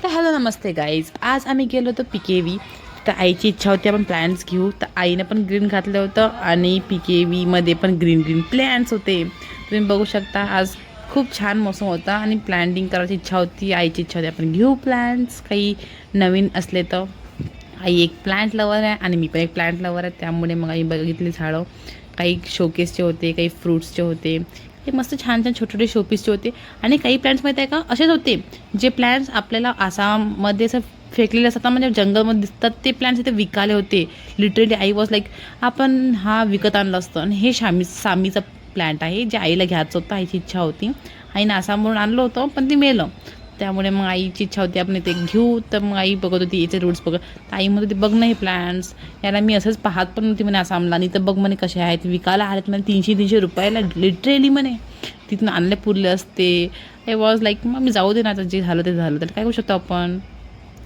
तर हॅलो नमस्ते गाईज, आज आम्ही गेलो होतो PKV. तर आईची इच्छा होती आपण प्लॅन्ट्स घेऊ, तर आईनं पण ग्रीन घातलं होतं आणि PKVमध्ये पण ग्रीन ग्रीन प्लॅन्ट्स होते. तुम्ही बघू शकता आज खूप छान मोसम होता आणि प्लॅन्टिंग करायची इच्छा होती. आईची इच्छा होती आपण घेऊ प्लॅन्ट्स काही नवीन असले तर. आई एक प्लॅन्ट लवर आहे आणि मी पण एक प्लॅन्ट लवर आहे, त्यामुळे मग आई बघितली झाडं. काही शोकेसचे होते, काही फ्रूट्सचे होते, हे मस्त छान छान छोटे छोटे शोपीसचे होते. आणि काही प्लॅन्ट्स माहीत आहे का असेच होते जे प्लॅन्ट्स आपल्याला आसाममध्ये असं फेकलेले असतात, म्हणजे जंगलमध्ये दिसतात ते प्लॅन्ट्स इथे विकाले होते. लिटरली आई वॉज लाईक आपण हा विकत आणलं असतं. आणि हे सामीचा प्लॅन्ट आहे जे आईला घ्यायचं होतं, आईची इच्छा होती. आईनं आसामवरून आणलं होतं पण ते मेलं, त्यामुळे मग आईची इच्छा होती आपण ते घेऊ. तर मग आई बघत होती याचे रूट्स बघत. तर आई म्हणत होती बघ ना हे प्लॅन्ट्स, याला मी असंच पाहत पण नव्हती म्हणे आसामला. आणि तर बघ म्हणे कसे आहेत, विकायला आलेत म्हणे 300-300 रुपयाला लिटरेली म्हणे. तिथून आणले पुरले असते. आय वॉज लाईक मग मी जाऊ दे ना, आता जे झालं ते झालं, तर काय करू शकतो आपण.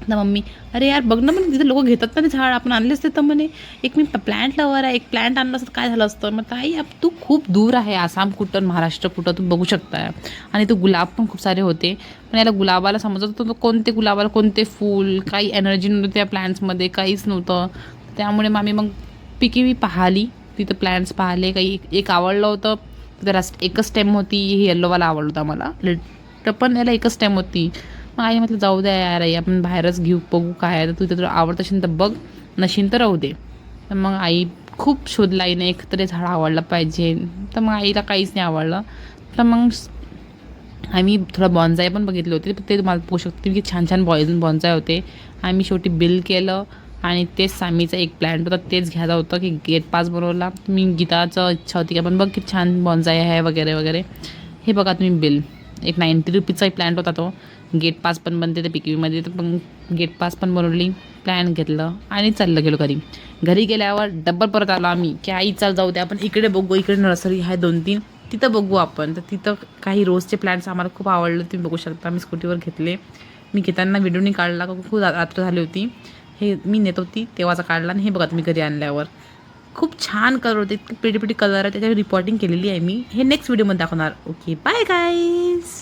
तर मम्मी अरे यार बघ ना म्हणे तिथे लोक घेतात ना ते झाड, आपण आणले असते तर म्हणे. एक मी प्लॅन्ट लवर आहे, एक प्लॅन्ट आणलं असतं काय झालं असतं. मग ताई तू खूप दूर आहे, आसाम कुठं महाराष्ट्र कुठं तू बघू शकता. आणि तो गुलाब पण खूप सारे होते, पण याला गुलाबाला समजत होतं कोणते गुलाबाला कोणते फूल, काही एनर्जी नव्हती त्या प्लॅन्ट्समध्ये, काहीच नव्हतं. त्यामुळे मग आम्ही मग PKV पाहिली, तिथं प्लॅन्ट्स पाहिले. काही एक आवडलं होतं तिथं, एकच स्टेम होती, हे येल्लोवाला आवडलं होतं आम्हाला तर पण याला एकच स्टेम होती. मग आई म्हटलं जाऊ द्या यार आई, आपण बाहेरच घेऊ बघू काय आहे. तर तू तुला आवडत असेल तर बघ, नशीन तर राहू दे. तर मग आई खूप शोधला, आईने एक तरी झाड आवडलं पाहिजे. तर मग आईला काहीच नाही आवडलं. तर मग आम्ही थोडं बॉन्जाय पण बघितले होते, ते तुम्हाला बघू शकते की छान छान बॉन्जाय होते. आम्ही शेवटी बिल केलं आणि तेच सामीचा एक प्लॅन्ट होता, तेच घ्यायला होतं की गेट पास बनवला. मी गीताचं इच्छा होती की आपण बघ किती छान बॉन्जाय आहे वगैरे वगैरे. हे बघा तुम्ही बिल, एक 90 रुपीजचा एक प्लॅन्ट होता तो. गेट पास पण बनते ते PKVमध्ये, तर पण गेट पास पण बनवली, प्लॅन घेतलं आणि चाललं गेलो घरी. घरी गेल्यावर डब्बल परत आलो आम्ही की आई चाल जाऊ दे आपण इकडे बघू, इकडे नर्सरी आहे 2-3, तिथं बघू आपण. तर तिथं काही रोजचे प्लॅन्ट्स आम्हाला खूप आवडले, तुम्ही बघू शकता. मी स्कूटीवर घेतले, मी घेताना व्हिडिओनी काढला, खूप रात्र झाली होती. हे मी नेत होती तेव्हाचा काढला. आणि हे बघा तुम्ही घरी आणल्यावर खूप छान कलर होते, इतके प्रिटी कलर आहे. त्याच्यावर रिपोर्टिंग केलेली आहे मी, हे नेक्स्ट व्हिडिओमध्ये दाखवणार. Okay bye guys.